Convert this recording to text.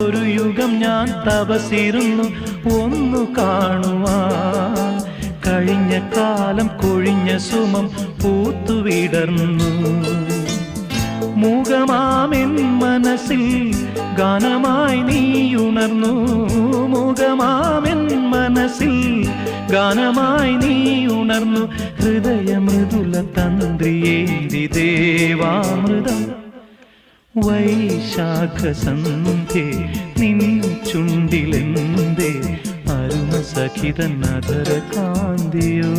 ഒരു യുഗം ഞാൻ തപസിരുന്നു ഒന്നു കാണുവാൻ. കഴിഞ്ഞ കാലം കൊഴിഞ്ഞ സുമം പൂത്തുവിടർന്നു. മൂകമാമെൻ മനസ്സിൽ ഗാനമായി നീയുണർന്നു. മൂകമാമെൻ മനസ്സിൽ ഗാനമായി നീയുണർന്നു. ഹൃദയമൃദുല തന്ത്രിയേന്തി ദേവാമൃതം. വൈശാഖസന്ധ്യേ നിൻ ചുണ്ടിലെന്തേ അരുണ സഖിതൻ അധര കാന്തിയോ.